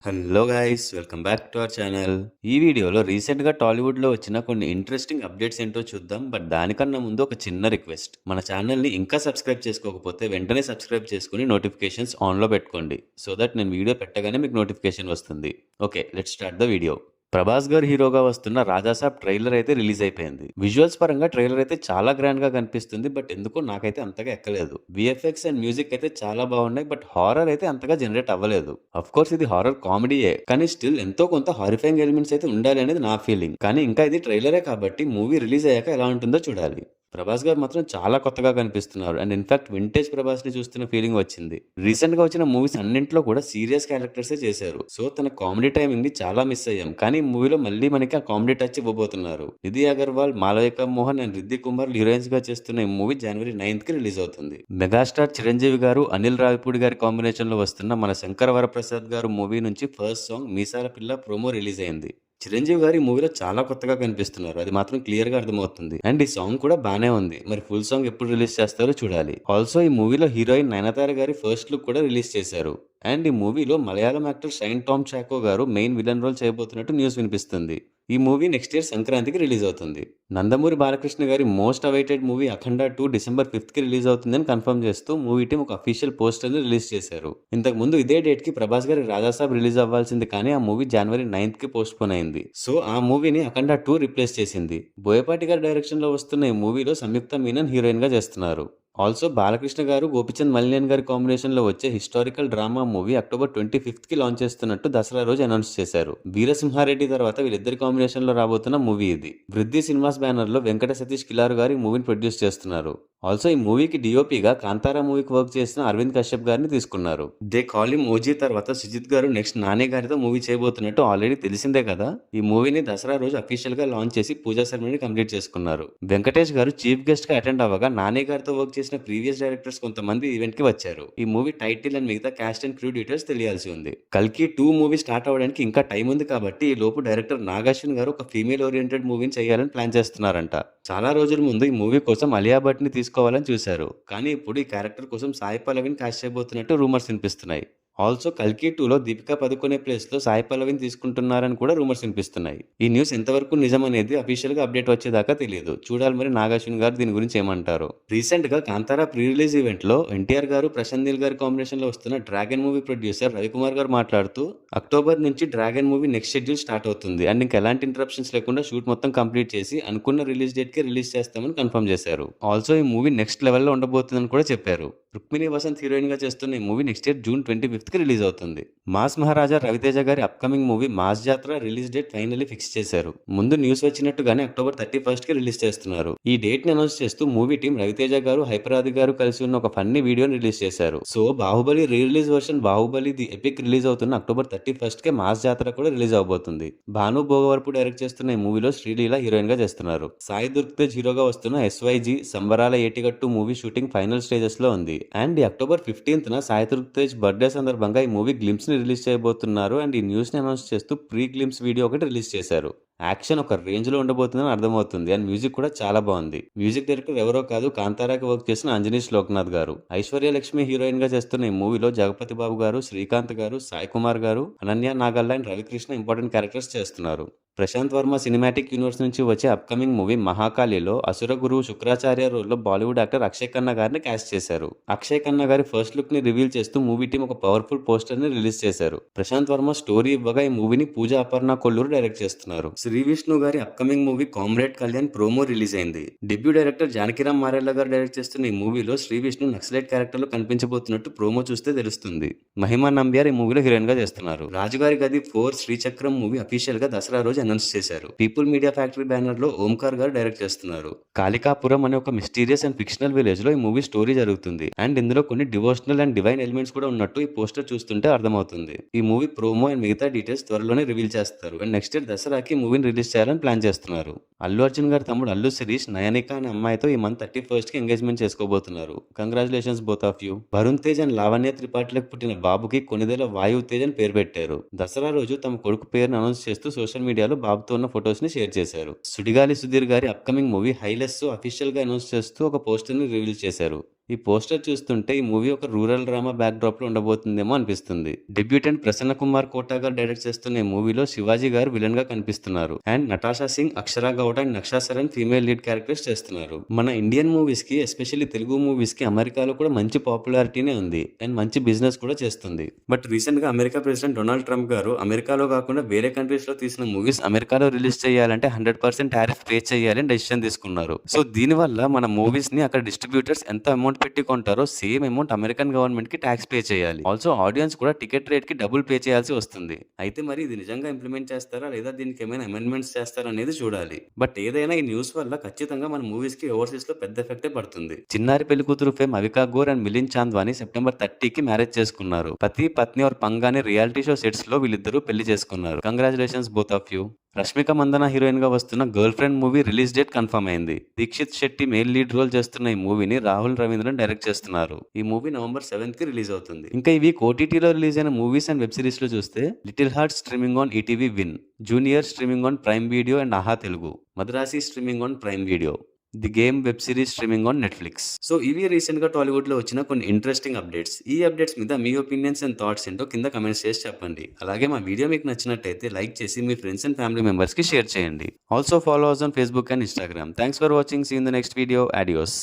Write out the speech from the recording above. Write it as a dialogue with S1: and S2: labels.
S1: Hello guys, welcome back to our channel. ఈ వీడియోలో రీసెంట్గా టాలీవుడ్లో వచ్చిన కొన్ని ఇంట్రెస్టింగ్ అప్డేట్స్ ఏంటో చూద్దాం. బట్ దానికన్నా ముందు ఒక చిన్న రిక్వెస్ట్: మన ఛానల్ని ఇంకా సబ్స్క్రైబ్ చేసుకోకపోతే వెంటనే సబ్స్క్రైబ్ చేసుకుని నోటిఫికేషన్స్ ఆన్లో పెట్టుకోండి, సో దట్ నేను వీడియో పెట్టగానే మీకు నోటిఫికేషన్ వస్తుంది. Okay, let's start the video. Prabhas గారు హీరోగా వస్తున్న రాజాసాబ్ ట్రైలర్ అయితే రిలీజ్ అయిపోయింది. విజువల్స్ పరంగా ట్రైలర్ అయితే చాలా గ్రాండ్ గా కనిపిస్తుంది, బట్ ఎందుకో నాకైతే అంతగా ఎక్కలేదు. విఎఫ్ఎక్స్ అండ్ మ్యూజిక్ అయితే చాలా బాగున్నాయి, బట్ హారర్ అయితే అంతగా జనరేట్ అవ్వలేదు. అఫ్ కోర్స్ ఇది హారర్ కామెడీయే, కానీ స్టిల్ ఎంతో కొంత హారిఫైయింగ్ ఎలిమెంట్స్ అయితే ఉండాలి అనేది నా ఫీలింగ్. కానీ ఇంకా ఇది ట్రైలరే కాబట్టి మూవీ రిలీజ్ అయ్యాక ఎలా ఉంటుందో చూడాలి. ప్రభాస్ గారు మాత్రం చాలా కొత్తగా కనిపిస్తున్నారు, అండ్ ఇన్ఫాక్ట్ వింటేజ్ ప్రభాస్ ని చూస్తున్న ఫీలింగ్ వచ్చింది. రీసెంట్ గా వచ్చిన మూవీస్ అన్నింటిలో కూడా సీరియస్ క్యారెక్టర్సే చేశారు, సో తన కామెడీ టైమింగ్ ని చాలా మిస్ అయ్యాం. కానీ ఈ మూవీలో మళ్ళీ మనకి ఆ కామెడీ టచ్ ఇవ్వబోతున్నారు. నిధి అగర్వాల్, మాలవిక మోహన్ అండ్ రిద్ది కుమార్ హీరోయిన్స్ గా చేస్తున్న ఈ మూవీ జనవరి 9th కి రిలీజ్ అవుతుంది. మెగాస్టార్ చిరంజీవి గారు, అనిల్ రావిపూడి గారి కాంబినేషన్ లో వస్తున్న మన శంకర వరప్రసాద్ గారు మూవీ నుంచి ఫస్ట్ సాంగ్ మీసాల పిల్ల ప్రోమో రిలీజ్ అయింది. చిరంజీవి గారు ఈ మూవీలో చాలా కొత్తగా కనిపిస్తున్నారు, అది మాత్రం క్లియర్ గా అర్థమవుతుంది. అండ్ ఈ సాంగ్ కూడా బానే ఉంది. మరి ఫుల్ సాంగ్ ఎప్పుడు రిలీజ్ చేస్తారో చూడాలి. ఆల్సో ఈ మూవీలో హీరోయిన్ నయనతార గారి ఫస్ట్ లుక్ కూడా రిలీజ్ చేశారు. అండ్ ఈ మూవీలో మలయాళం యాక్టర్ షైన్ టామ్ చాకో గారు మెయిన్ విలన్ రోల్ చేయబోతున్నట్టు న్యూస్ వినిపిస్తుంది. ఈ మూవీ నెక్స్ట్ ఇయర్ సంక్రాంతికి రిలీజ్ అవుతుంది. నందమూరి బాలకృష్ణ గారి most awaited movie Akhanda 2 December 5th కి రిలీజ్ అవుతుందని కన్ఫర్మ్ చేస్తూ మూవీ టీం ఒక అఫీషియల్ పోస్టర్ ని రిలీజ్ చేశారు. ఇంతకు ముందు ఇదే డేట్ కి ప్రభాస్ గారి రాజాసాబ్ రిలీజ్ అవ్వాల్సింది, కానీ ఆ మూవీ జనవరి 9th కి పోస్ట్ పోన్ అయింది. సో ఆ మూవీని అఖండ 2 రిప్లేస్ చేసింది. బోయపాటి గారి డైరెక్షన్ లో వస్తున్న ఈ మూవీలో సంయుక్త మీనన్ హీరోయిన్ గా చేస్తున్నారు. ఆల్సో బాలకృష్ణ గారు, గోపిచంద్ మల్లియన్ గారి కాంబినేషన్ లో వచ్చే historical drama movie October 25th కి లాంచ్ చేస్తున్నట్టు దసరా రోజు అనౌన్స్ చేశారు. వీరసింహారెడ్డి తర్వాత వీళ్ళిద్దరి కాంబినేషన్ లో రాబోతున్న మూవీ ఇది. వృద్ధి సినిమాస్ బ్యానర్ లో వెంకట సతీష్ కిలారు గారి మూవీని ప్రొడ్యూస్ చేస్తున్నారు. ఆల్సో ఈ మూవీకి డిఓపిగా కాంతారా మూవీకి వర్క్ చేసిన అరవింద్ కశ్యప్ గారిని తీసుకున్నారు. దే కాల్ హిమ్ ఓజీ తర్వాత సుజిత్ గారు నెక్స్ట్ నాని గారితో మూవీ చేయబోతున్నట్టు ఆల్రెడీ తెలిసిందే కదా. ఈ మూవీని దసరా రోజు అఫీషియల్ గా లాంచ్ చేసి పూజా సెరమనీ కంప్లీట్ చేసుకున్నారు. వెంకటేష్ గారు చీఫ్ గెస్ట్ గా అటెండ్ అవ్వగా నాని గారితో వర్క్ చేసిన ప్రీవియస్ డైరెక్టర్స్ కొంతమంది ఈవెంట్ కి వచ్చారు. ఈ మూవీ టైటిల్ అండ్ మిగతా క్యాస్ట్ అండ్ క్రూ డీటెయిల్స్ తెలియాల్సి ఉంది. కల్కి 2 మూవీ స్టార్ట్ అవ్వడానికి ఇంకా టైం ఉంది కాబట్టి ఈ లోపు డైరెక్టర్ నాగార్జున గారు ఒక ఫీమేల్ ఓరియంటెడ్ మూవీని చేయాలని ప్లాన్ చేస్తున్నారంట. చాలా రోజుల ముందు ఈ మూవీ కోసం అలియా భట్ ని తీసుకోవాలని చూశారు, కానీ ఇప్పుడు ఈ క్యారెక్టర్ కోసం సాయి పల్లవిని కాస్ట్ చేయబోతున్నట్టు రూమర్స్ వినిపిస్తున్నాయి. ఆల్సో కల్కి 2లో దీపికా పదుకొనే ప్లేస్ లో సాయి పల్లవిని తీసుకుంటున్నారని కూడా రూమర్స్ వినిపిస్తున్నాయి. ఈ న్యూస్ ఎంతవరకు నిజం అనేది అఫీషియల్ గా అప్డేట్ వచ్చేదాకా తెలియదు. చూడాలి మరి నాగార్జున గారు దీని గురించి ఏమంటారు. రీసెంట్ గా కాంతారా ప్రీ రిలీజ్ ఈవెంట్ లో ఎన్టీఆర్ గారు, ప్రశాంత్ నీల్ గారి కాంబినేషన్ లో వస్తున్న డ్రాగన్ మూవీ ప్రొడ్యూసర్ రవికుమార్ గారు మాట్లాడుతూ అక్టోబర్ నుంచి dragon movie next schedule start అవుతుంది అండ్ ఇంకా ఎలాంటి ఇంటరప్షన్స్ లేకుండా షూట్ మొత్తం కంప్లీట్ చేసి అనుకున్న రిలీజ్ డేట్ కి రిలీజ్ చేస్తామని కన్ఫర్మ్ చేశారు. ఆల్సో ఈ మూవీ నెక్స్ట్ లెవెల్లో ఉండబోతుందని కూడా చెప్పారు. రుక్మిణి వసంత్ హీరోయిన్ గా చేస్తున్న ఈ movie next year June 25th కి రిలీజ్ అవుతుంది. మాస్ మహారాజా రవితేజ గారి upcoming movie mass Jatra release date finally fix చేశారు. ముందు న్యూస్ వచ్చినట్టుగానే అక్టోబర్ 31st కి రిలీజ్ చేస్తున్నారు. ఈ డేట్ ని అనౌన్స్ చేస్తూ మూవీ టీం రవితేజ గారు, హైపరాది గారు కలిసి ఉన్న ఒక ఫన్నీ వీడియోని రిలీజ్ చేశారు. So Baahubali re release version Baahubali the epic release అవుతున్న అక్టోబర్ 31st కే మాస్ జాత్ర కూడా రిలీజ్ అవబోతుంది. భాను భోగవరపు డైరెక్ట్ చేస్తున్న ఈ మూవీలో శ్రీలీల హీరోయిన్ గా చేస్తున్నారు. సాయి దుర్గతేజ్ హీరోగా వస్తున్న SYG సంబరాల ఏటిగట్టు మూవీ షూటింగ్ ఫైనల్ స్టేజెస్ లో ఉంది. అండ్ ఈ October 15th Sai Durgatej birthday సందర్భంగా ఈ మూవీ గ్లిమ్స్ ని రిలీజ్ చేయబోతున్నారు. అండ్ ఈ న్యూస్ ని అనౌన్స్ చేస్తూ ప్రీ గ్లిమ్స్ వీడియో ఒకటి రిలీజ్ చేశారు. యాక్షన్ ఒక రేంజ్ లో ఉండబోతుందని అర్థమవుతుంది. అండ్ మ్యూజిక్ కూడా చాలా బాగుంది. మ్యూజిక్ డైరెక్టర్ ఎవరో కాదు, కాంతారాకి వర్క్ చేసిన అంజనీష్ లోక్నాథ్ గారు. ఐశ్వర్య లక్ష్మి హీరోయిన్ గా చేస్తున్న ఈ మూవీలో జగపతి బాబు గారు, శ్రీకాంత్ గారు, సాయి కుమార్ గారు, Ananya Nagalla and Ravikrishna important characters చేస్తున్నారు. ప్రశాంత్ వర్మ సినిమాటిక్ యూనివర్స్ నుంచి వచ్చే అప్కమింగ్ మూవీ మహాకాళిలో అసుర గురువు శుక్రాచార్య రోల్లో బాలీవుడ్ యాక్టర్ అక్షయ్ ఖన్నా గారిని కాస్ట్ చేశారు. అక్షయ్ ఖన్నా గారి ఫస్ట్ లుక్ ని రివీల్ చేస్తూ మూవీ టీం ఒక పవర్ఫుల్ పోస్టర్ ని రిలీజ్ చేశారు. ప్రశాంత్ వర్మ స్టోరీ ఇవ్వగా ఈ మూవీని పూజ అపర్ణ కొల్లూరు డైరెక్ట్ చేస్తున్నారు. శ్రీ విష్ణు గారి upcoming movie comrade Kalyan promo release అయింది. డెబ్యూ డైరెక్టర్ జానకిరామ్ మారెల్లా గారు డైరెక్ట్ చేస్తున్న ఈ మూవీలో శ్రీ విష్ణు నక్సలైట్ క్యారెక్టర్ లో కనిపించబోతున్నట్టు ప్రోమో చూస్తే తెలుస్తుంది. మహిమా నంబ్యార్ ఈ మూవీలో హీరోయిన్ గా చేస్తున్నారు. రాజుగారి గది 4 శ్రీచక్రం మూవీ అఫీషియల్ గా దసరా రోజు అనౌన్స్ చేశారు. పీపుల్ మీడియా ఫ్యాక్టరీ బ్యానర్ లో ఓంకార్ గారు డైరెక్ట్ చేస్తున్నారు. కాళికాపురం అనే ఒక మిస్టీరియస్ అండ్ ఫిక్షనల్ విలేజ్ లో ఈ మూవీ స్టోరీ జరుగుతుంది. అండ్ ఇందులో కొన్ని డివోషనల్ అండ్ డివైన్ ఎలిమెంట్స్ కూడా ఉన్నట్టు ఈ పోస్టర్ చూస్తుంటే అర్థమవుతుంది. ఈ మూవీ ప్రోమో అండ్ మిగతా డీటెయిల్స్ త్వరలోనే రివీల్ చేస్తారు. అండ్ నెక్స్ట్ ఇయర్ దసరాకి మూవీని రిలీజ్ చేయాలని ప్లాన్ చేస్తున్నారు. అల్లు అర్జున్ గారి తమ్ముడు అల్లు శిరీష్ నయనిక అనే అమ్మాయితో ఈ మంత్ 31st కి ఎంగేజ్మెంట్ చేసుకోబోతున్నారు. Congratulations both of you. Varun Tej and Lavanya త్రిపాఠిలకు పుట్టిన బాబుకి కొనిదెల వాయువ్ తేజ్ అని పేరు పెట్టారు. దసరా రోజు తమ కొడుకు పేరును అనౌన్స్ చేస్తూ సోషల్ మీడియాలో బాబుతో ఉన్న ఫొటోస్ ని షేర్ చేశారు. సుడిగాలి సుధీర్ గారి అప్కమింగ్ మూవీ హైలెస్ అఫీషియల్ గా అనౌన్స్ చేస్తూ ఒక పోస్టర్ ని రివీల్ చేశారు. ఈ పోస్టర్ చూస్తుంటే ఈ మూవీ ఒక రూరల్ డ్రామా బ్యాక్ డ్రాప్ లో ఉండబోతుందేమో అనిపిస్తుంది. డెబ్యూటెంట్ ప్రసన్న కుమార్ కోటా గారు డైరెక్ట్ చేస్తున్న ఈ మూవీలో శివాజీ గారు విలన్ గా కనిపిస్తున్నారు. And Natasha Singh, Akshara Gowd and Naksha Saran female lead characters చేస్తున్నారు. మన ఇండియన్ మూవీస్ కి, ఎస్పెషల్లీ తెలుగు మూవీస్ కి అమెరికాలో కూడా మంచి పాపులారిటీనే ఉంది అండ్ మంచి బిజినెస్ కూడా చేస్తుంది. బట్ రీసెంట్ గా అమెరికా ప్రెసిడెంట్ డొనాల్డ్ ట్రంప్ గారు అమెరికాలో కాకుండా వేరే కంట్రీస్ లో తీసిన మూవీస్ అమెరికాలో రిలీజ్ చేయాలంటే 100% టారిఫ్ పే చేయాలని డెసిషన్ తీసుకున్నారు. సో దీనివల్ల మన మూవీస్ ని అక్కడ డిస్ట్రిబ్యూటర్స్ ఎంత అమౌంట్ పెట్టి కొంటారో సేమ్ అమౌంట్ అమెరికన్ గవర్నమెంట్ కి ట్యాక్స్ పే చేయాలి. ఆల్సో ఆడియన్స్ కూడా టికెట్ రేట్ కి డబుల్ పే చేయాల్సి వస్తుంది. అయితే మరి ఇది నిజంగా ఇంప్లిమెంట్ చేస్తారా లేదా దీనికి ఏమైనా అమెండ్మెంట్స్ చేస్తారా అనేది చూడాలి. బట్ ఏదైనా ఈ న్యూస్ వల్ల ఖచ్చితంగా మన మూవీస్ కి ఓవర్సీస్ లో పెద్ద ఎఫెక్టే పడుతుంది. చిన్నారి పెళ్లి కూతురు fame Avika Gor and Milind Chandwani September 30కి మ్యారేజ్ చేసుకున్నారు. పతి పత్ని और పంగా అనే రియాలిటీ షో సెట్స్ లో వీళ్ళిద్దరూ పెళ్లి చేసుకున్నారు. Congratulations both of you. Rashmika Mandanna heroine గా వస్తున్న girl friend movie release date confirm అయింది. Dikshit Shetty main lead role చేస్తున్న ఈ మూవీని రాహుల్ రవీంద్రన్ డైరెక్ట్ చేస్తున్నారు. ఈ మూవీ నవంబర్ 7కి రిలీజ్ అవుతుంది. ఇంకా ఈ వీక్ ఓటీటీలో రిలీజ్ అయిన మూవీస్ అండ్ వెబ్ సిరీస్ లో చూస్తే little heart streaming on ETV win, junior streaming on prime video and Aha Telugu, Madrasi streaming on prime video, the game web series streaming on Netflix. So ఇవి recent గా టాలీవుడ్ లో వచ్చిన కొన్ని interesting updates. ఈ updates మీద మీ opinions and thoughts ఏంటో కింద comments చేసి చెప్పండి. అలాగే మా వీడియో మీకు నచ్చినట్టయితే లైక్ చేసి మీ ఫ్రెండ్స్ అండ్ ఫ్యామిలీ మెంబర్స్ కి షేర్ చేయండి. Also follow us on Facebook and Instagram. Thanks for watching. See in the next video. Audios.